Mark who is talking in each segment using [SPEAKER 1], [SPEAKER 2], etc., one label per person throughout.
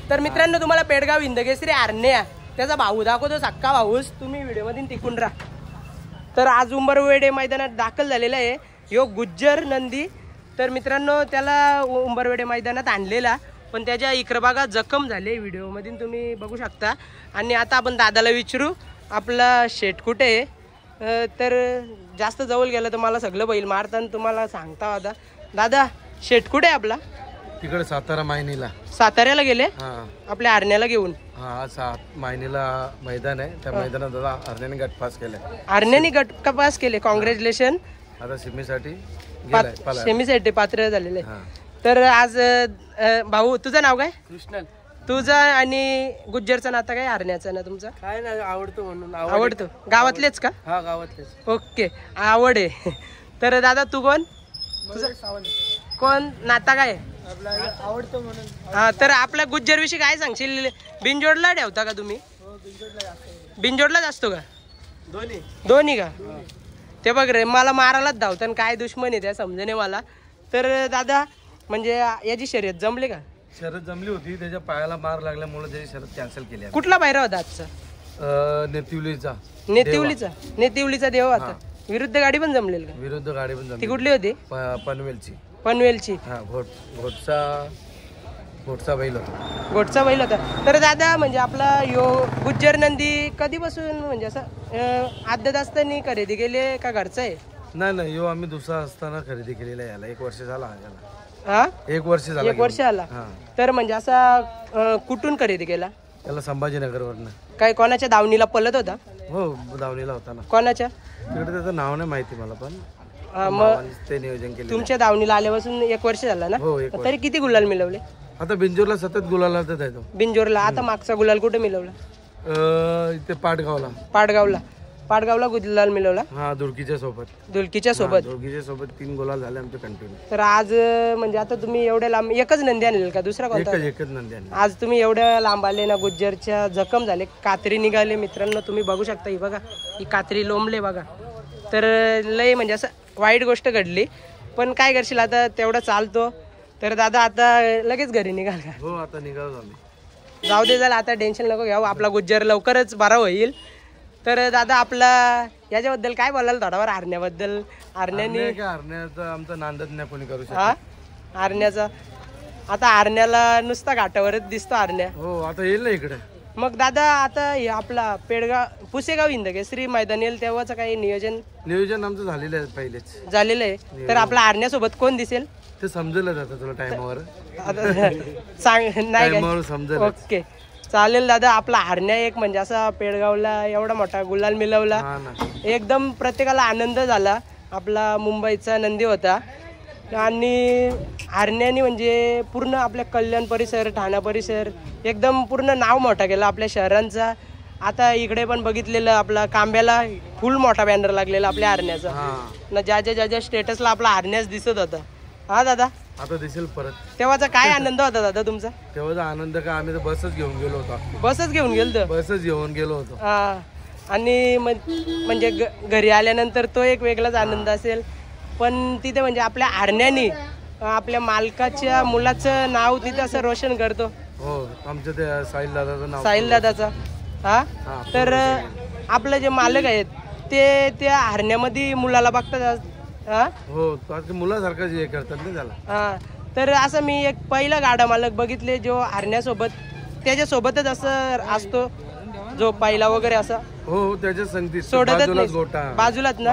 [SPEAKER 1] तर मित्रांनो तुम्हाला पेडगाव हिंदकेसरी आरण्या त्याचा भाऊ दाखवतो, सक्का भाऊस. तुम्ही व्हिडिओमध्ये टिकून राहा. तर आज उंबरवेडे मैदानात दाखल झालेला आहे यो गुज्जर नंदी. तर मित्रांनो त्याला उंबरवेडे मैदानात आणलेला, पण त्याच्या इकडे बघा जखम झाली व्हिडिओमध्ये तुम्ही बघू शकता. आणि आता आपण दादाला विचारू आपला शेट कुठे आहे. तर जास्त जवळ गेलं तर मला सगळं बैल मारताना तुम्हाला सांगता होता. दादा शेट कुठे आहे आपला?
[SPEAKER 2] तिकडे सातारा मायनीला.
[SPEAKER 1] साताऱ्याला गेले आपल्या आरण्याला घेऊन.
[SPEAKER 2] हा 7 मायनीला मैदान आहे, त्या मैदानात दादा आरण्याने गट पास केले.
[SPEAKER 1] आरण्याने गट पास केले, कॉंग्रॅच्युलेशन.
[SPEAKER 2] आता सेमीसाठी
[SPEAKER 1] पात्र झालेले. तर आज भाऊ तुझं नाव काय?
[SPEAKER 3] कृष्णन.
[SPEAKER 1] तुझं आणि गुज्जरचं नातं काय आरण्याचं ना तुमचं?
[SPEAKER 3] काय नाही, आवडतो म्हणून.
[SPEAKER 1] आवडतो. गावातलेच का?
[SPEAKER 3] हा गावातलेच.
[SPEAKER 1] ओके, आवड आहे. तर दादा तू कोण? कोण नाता काय?
[SPEAKER 3] आवडतो म्हणून.
[SPEAKER 1] हा, तर आपल्या गुज्जर विषयी काय सांगशील? बिनजोडला ठेवता का तुम्ही? बिनजोडलाच असतो का? दोन्ही का? ते बघ रे, मला मारायलाच धावतं, काय दुश्मन आहे त्या समजणे मला. तर दादा म्हणजे याची शर्यत जमले का?
[SPEAKER 2] शर्यत जमली होती, त्याच्या पायाला मार लागल्यामुळे त्याची शर्यत कॅन्सल केली.
[SPEAKER 1] कुठला पायरा होता आजचा?
[SPEAKER 2] नेतिवलीचा.
[SPEAKER 1] नेतिवलीचा देव. आता विरुद्ध गाडी पण जमलेली का?
[SPEAKER 2] विरुद्ध गाडी पण जमली.
[SPEAKER 1] ती कुठली होती? पनवेलची.
[SPEAKER 2] हा, घोटचा बैल होता.
[SPEAKER 1] घोटचा बैल होता. तर दादा म्हणजे आपला यो गुज्जर नंदी कधीपासून म्हणजे असं आदत असताना खरेदी केले का घरचं आहे?
[SPEAKER 2] नाही, यो आम्ही दुसरा असताना खरेदी केलेला आहे. याला 1 वर्ष झाला.
[SPEAKER 1] हा,
[SPEAKER 2] 1 वर्ष
[SPEAKER 1] आला. तर म्हणजे असा कुठून खरेदी केला?
[SPEAKER 2] त्याला संभाजीनगरवरनं.
[SPEAKER 1] काय कोणाच्या दावणीला पलत होता?
[SPEAKER 2] हो, दावणीला होता ना.
[SPEAKER 1] कोणाच्या?
[SPEAKER 2] तिकडे त्याचं नाव नाही माहिती मला, पण
[SPEAKER 1] मग
[SPEAKER 2] ते नियोजन केलं.
[SPEAKER 1] तुमच्या दावणीला आल्यापासून 1 वर्ष झाला ना?
[SPEAKER 2] हो.
[SPEAKER 1] तरी किती गुलाल मिळवले?
[SPEAKER 2] आता बिंजोरला सतत गुलाला आहे तो.
[SPEAKER 1] बिंजोरला. आता मागचा गुलाल कुठे मिळवला?
[SPEAKER 2] इथे
[SPEAKER 1] पाटगावला गुलाल मिळवला.
[SPEAKER 2] हा, दुलकीच्या सोबत 3 गुलाल झाले आमचे कंटिन्यू.
[SPEAKER 1] तर आज म्हणजे आता तुम्ही एवढ्या लांब एकच नंदी आणले का? दुसरा कोणता?
[SPEAKER 2] एकच नंदी आणली.
[SPEAKER 1] आज तुम्ही एवढ्या लांब आले ना, गुज्जरच्या जखम झाले, कात्री निघाले. मित्रांनो तुम्ही बघू शकता, ही बघा ही कात्री लोंबले बघा. तर लय म्हणजे असं वाईट गोष्ट घडली, पण काय करशील आता, तेवढं चालतो. तर दादा आता लगेच घरी निघाल का?
[SPEAKER 2] हो, आता निघालो आम्ही.
[SPEAKER 1] जाऊ दे, झालं आता टेन्शन नको घ्यावं, आपला गुज्जर लवकरच बरा होईल. तर दादा आपला याच्याबद्दल काय बोलाल थोडाफार आरण्याबद्दल?
[SPEAKER 2] आरण्याचा आमचा नांदच नाही कोणी करू शकत.
[SPEAKER 1] आरण्याचा आता आरण्याला नुसता घाटावरच दिसतो आरण्या.
[SPEAKER 2] हो, आता येईल ना इकडे.
[SPEAKER 1] मग दादा आता आपला पेडगाव पुसेगाव हिंदकेसरी मैदान येईल तेव्हाच काही नियोजन
[SPEAKER 2] आमचं झालेलं आहे, पहिलेच
[SPEAKER 1] झालेलं आहे. तर आपला आरण्यासोबत कोण दिसेल
[SPEAKER 2] ते समजेलच आता तुला टाइमवर.
[SPEAKER 1] सांग नाही
[SPEAKER 2] समजेल.
[SPEAKER 1] ओके, चालेल दादा. आपला हरण्या एक म्हणजे असा पेडगावला एवढा मोठा गुलाल मिळवला, एकदम प्रत्येकाला आनंद झाला. आपला मुंबईचा नंदी होता आणि हरण्याने म्हणजे पूर्ण आपल्या कल्याण परिसर, ठाणा परिसर एकदम पूर्ण नाव मोठा केला आपल्या शहरांचा. आता इकडे पण बघितलेलं आपला कांब्याला फुल मोठा बॅनर लागलेला आपल्या हरण्याचा ना, ज्या स्टेटसला आपला हरण्याच दिसत होता. हा दादा,
[SPEAKER 2] आता दिसेल परत.
[SPEAKER 1] तेव्हाचा काय आनंद होता दादा तुमचा?
[SPEAKER 2] तेव्हाचा आनंद का, आम्ही तर बसच घेऊन गेलो होतो.
[SPEAKER 1] हा, आणि म्हणजे घरी आल्यानंतर तो एक वेगळाच आनंद असेल. पण तिथे म्हणजे आपल्या हरण्याने आपल्या मालकाच्या मुलाचं नाव तिथे असं रोशन करतो.
[SPEAKER 2] हो, आमच्या ते
[SPEAKER 1] साहिल दादाचा. हा, तर आपलं जे मालक आहेत ते त्या हरण्यामध्ये मुलाला बघतात.
[SPEAKER 2] हो, मुलासारखं जे करतात ना त्याला.
[SPEAKER 1] हा, तर असं मी एक पहिला गाडा मालक बघितले जो हरण्यासोबत त्याच्यासोबतच असं असतो, जो पहिला वगैरे असा.
[SPEAKER 2] हो, त्याच्या संगतीत
[SPEAKER 1] सोडतच नाही, बाजूलाच ना.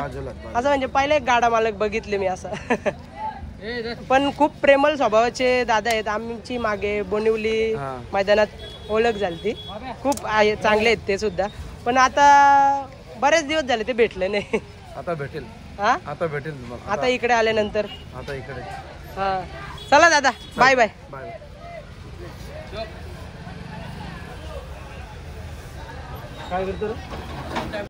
[SPEAKER 1] असं म्हणजे पहिला एक गाडा मालक बघितले मी असं. पण खूप प्रेमळ स्वभावाचे दादा आहेत. आमची मागे बोनिवली मैदानात ओळख झाली ती, खूप चांगले आहेत ते सुद्धा. पण आता बरेच दिवस झाले ते भेटले नाही.
[SPEAKER 2] आता भेटेल. आता भेटेल तुम्हाला,
[SPEAKER 1] आता इकडे आल्यानंतर.
[SPEAKER 2] आता इकडे.
[SPEAKER 1] हा, चला दादा, बाय बाय.
[SPEAKER 2] काय करतो?